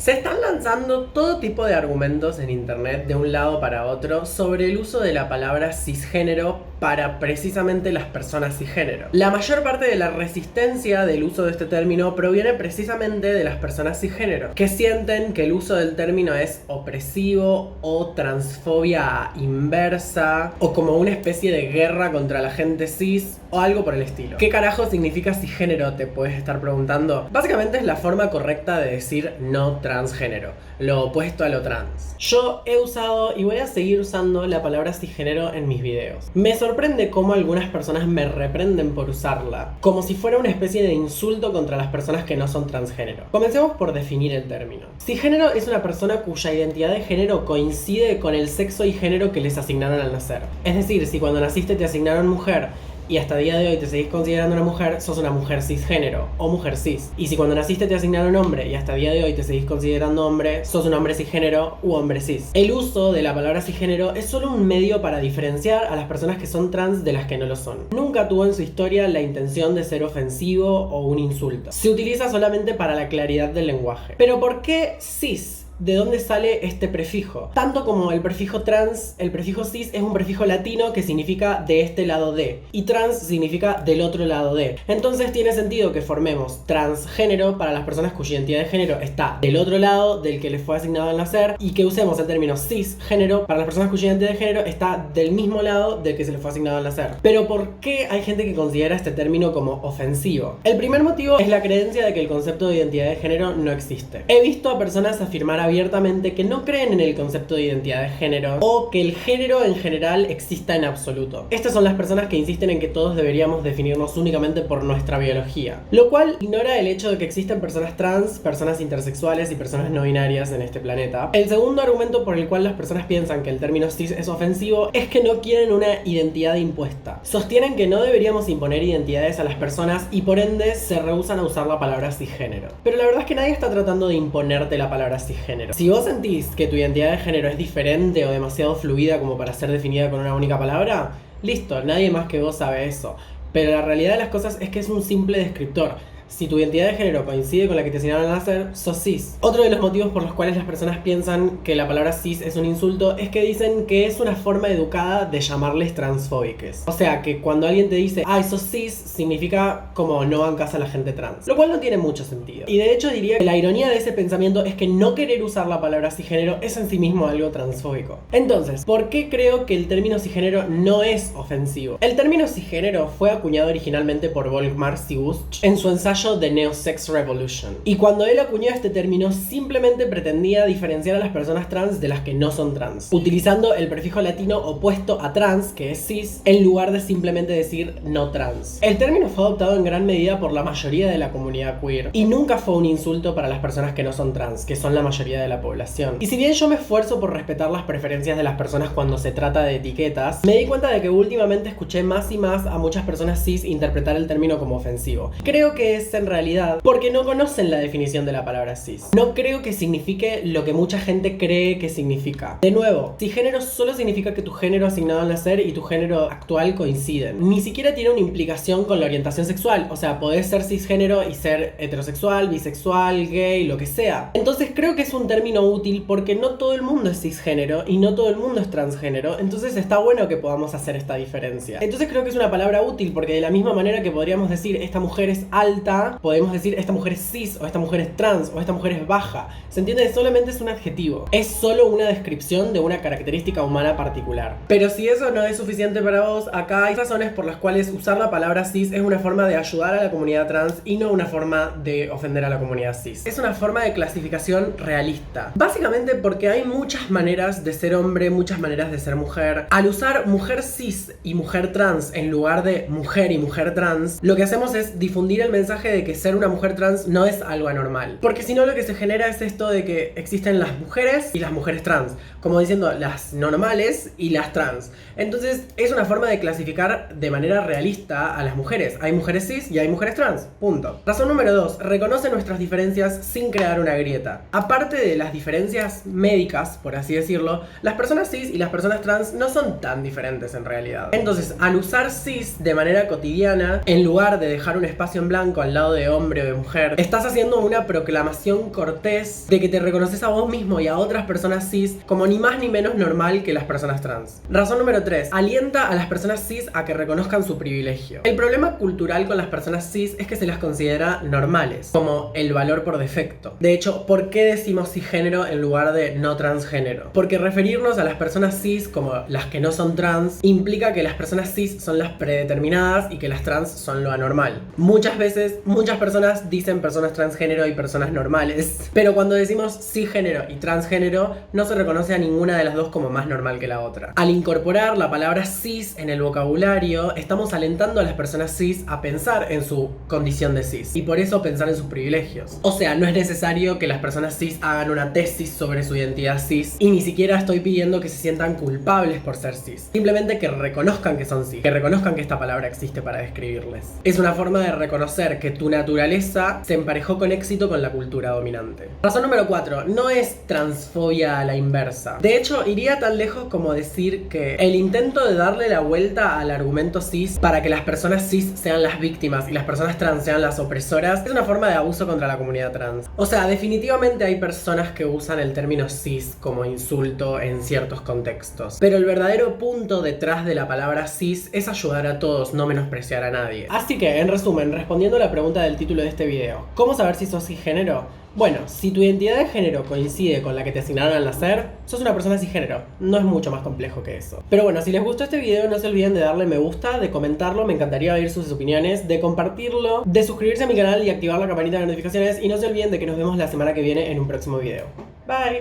Se están lanzando todo tipo de argumentos en internet de un lado para otro sobre el uso de la palabra cisgénero para precisamente las personas cisgénero. La mayor parte de la resistencia del uso de este término proviene precisamente de las personas cisgénero, que sienten que el uso del término es opresivo o transfobia inversa o como una especie de guerra contra la gente cis o algo por el estilo. ¿Qué carajo significa cisgénero? Te puedes estar preguntando. Básicamente es la forma correcta de decir no transgénero, lo opuesto a lo trans. Yo he usado y voy a seguir usando la palabra cisgénero en mis videos. Me sorprende cómo algunas personas me reprenden por usarla, como si fuera una especie de insulto contra las personas que no son transgénero. Comencemos por definir el término. Cisgénero es una persona cuya identidad de género coincide con el sexo y género que les asignaron al nacer. Es decir, si cuando naciste te asignaron mujer y hasta el día de hoy te seguís considerando una mujer, sos una mujer cisgénero o mujer cis. Y si cuando naciste te asignaron hombre y hasta el día de hoy te seguís considerando hombre, sos un hombre cisgénero u hombre cis. El uso de la palabra cisgénero es solo un medio para diferenciar a las personas que son trans de las que no lo son. Nunca tuvo en su historia la intención de ser ofensivo o un insulto. Se utiliza solamente para la claridad del lenguaje. Pero ¿por qué cis? ¿De dónde sale este prefijo? Tanto como el prefijo trans, el prefijo cis es un prefijo latino que significa de este lado de, y trans significa del otro lado de. Entonces tiene sentido que formemos transgénero para las personas cuya identidad de género está del otro lado del que les fue asignado al nacer, y que usemos el término cisgénero para las personas cuya identidad de género está del mismo lado del que se les fue asignado al nacer. Pero ¿por qué hay gente que considera este término como ofensivo? El primer motivo es la creencia de que el concepto de identidad de género no existe. He visto a personas afirmar abiertamente que no creen en el concepto de identidad de género o que el género en general exista en absoluto. Estas son las personas que insisten en que todos deberíamos definirnos únicamente por nuestra biología, lo cual ignora el hecho de que existen personas trans, personas intersexuales y personas no binarias en este planeta. El segundo argumento por el cual las personas piensan que el término cis es ofensivo es que no quieren una identidad impuesta. Sostienen que no deberíamos imponer identidades a las personas y por ende se rehúsan a usar la palabra cisgénero. Pero la verdad es que nadie está tratando de imponerte la palabra cisgénero. Si vos sentís que tu identidad de género es diferente o demasiado fluida como para ser definida con una única palabra, listo, nadie más que vos sabe eso. Pero la realidad de las cosas es que es un simple descriptor. Si tu identidad de género coincide con la que te asignaron al nacer, sos cis. Otro de los motivos por los cuales las personas piensan que la palabra cis es un insulto es que dicen que es una forma educada de llamarles transfóbiques. O sea, que cuando alguien te dice, ay, sos cis, significa como no bancas a la gente trans. Lo cual no tiene mucho sentido. Y de hecho diría que la ironía de ese pensamiento es que no querer usar la palabra cisgénero es en sí mismo algo transfóbico. Entonces, ¿por qué creo que el término cisgénero no es ofensivo? El término cisgénero fue acuñado originalmente por Volkmar Sigusch en su ensayo The Neo-Sex Revolution. Y cuando él acuñó este término, simplemente pretendía diferenciar a las personas trans de las que no son trans, utilizando el prefijo latino opuesto a trans, que es cis, en lugar de simplemente decir no trans. El término fue adoptado en gran medida por la mayoría de la comunidad queer y nunca fue un insulto para las personas que no son trans, que son la mayoría de la población. Y si bien yo me esfuerzo por respetar las preferencias de las personas cuando se trata de etiquetas, me di cuenta de que últimamente escuché más y más a muchas personas cis interpretar el término como ofensivo. Creo que es en realidad porque no conocen la definición de la palabra cis. No creo que signifique lo que mucha gente cree que significa. De nuevo, cisgénero solo significa que tu género asignado al nacer y tu género actual coinciden. Ni siquiera tiene una implicación con la orientación sexual. O sea, podés ser cisgénero y ser heterosexual, bisexual, gay, lo que sea. Entonces creo que es un término útil porque no todo el mundo es cisgénero y no todo el mundo es transgénero. Entonces está bueno que podamos hacer esta diferencia. Entonces creo que es una palabra útil porque de la misma manera que podríamos decir esta mujer es alta, podemos decir esta mujer es cis, o esta mujer es trans, o esta mujer es baja. ¿Se entiende? Solamente es un adjetivo. Es solo una descripción de una característica humana particular. Pero si eso no es suficiente para vos, acá hay razones por las cuales usar la palabra cis es una forma de ayudar a la comunidad trans y no una forma de ofender a la comunidad cis. Es una forma de clasificación realista. Básicamente porque hay muchas maneras de ser hombre, muchas maneras de ser mujer. Al usar mujer cis y mujer trans en lugar de mujer y mujer trans, lo que hacemos es difundir el mensaje de que ser una mujer trans no es algo anormal. Porque si no, lo que se genera es esto de que existen las mujeres y las mujeres trans, como diciendo las normales y las trans. Entonces es una forma de clasificar de manera realista a las mujeres. Hay mujeres cis y hay mujeres trans, punto. Razón número 2, reconoce nuestras diferencias sin crear una grieta. Aparte de las diferencias médicas, por así decirlo, las personas cis y las personas trans no son tan diferentes en realidad. Entonces, al usar cis de manera cotidiana, en lugar de dejar un espacio en blanco al lado de hombre o de mujer, estás haciendo una proclamación cortés de que te reconoces a vos mismo y a otras personas cis como ni más ni menos normal que las personas trans. Razón número 3. Alienta a las personas cis a que reconozcan su privilegio. El problema cultural con las personas cis es que se las considera normales, como el valor por defecto. De hecho, ¿por qué decimos cisgénero en lugar de no transgénero? Porque referirnos a las personas cis como las que no son trans implica que las personas cis son las predeterminadas y que las trans son lo anormal. Muchas veces, muchas personas dicen personas transgénero y personas normales, pero cuando decimos cisgénero y transgénero, no se reconoce a ninguna de las dos como más normal que la otra. Al incorporar la palabra cis en el vocabulario, estamos alentando a las personas cis a pensar en su condición de cis y por eso pensar en sus privilegios. O sea, no es necesario que las personas cis hagan una tesis sobre su identidad cis y ni siquiera estoy pidiendo que se sientan culpables por ser cis. Simplemente que reconozcan que son cis, que reconozcan que esta palabra existe para describirles. Es una forma de reconocer que tu naturaleza se emparejó con éxito con la cultura dominante. Razón número 4. No es transfobia a la inversa. De hecho, iría tan lejos como decir que el intento de darle la vuelta al argumento cis para que las personas cis sean las víctimas y las personas trans sean las opresoras es una forma de abuso contra la comunidad trans. O sea, definitivamente hay personas que usan el término cis como insulto en ciertos contextos. Pero el verdadero punto detrás de la palabra cis es ayudar a todos, no menospreciar a nadie. Así que, en resumen, respondiendo a la pregunta del título de este video, ¿cómo saber si sos cisgénero? Bueno, si tu identidad de género coincide con la que te asignaron al nacer, sos una persona cisgénero. No es mucho más complejo que eso. Pero bueno, si les gustó este video, no se olviden de darle me gusta, de comentarlo, me encantaría oír sus opiniones, de compartirlo, de suscribirse a mi canal y activar la campanita de notificaciones, y no se olviden de que nos vemos la semana que viene en un próximo video. Bye.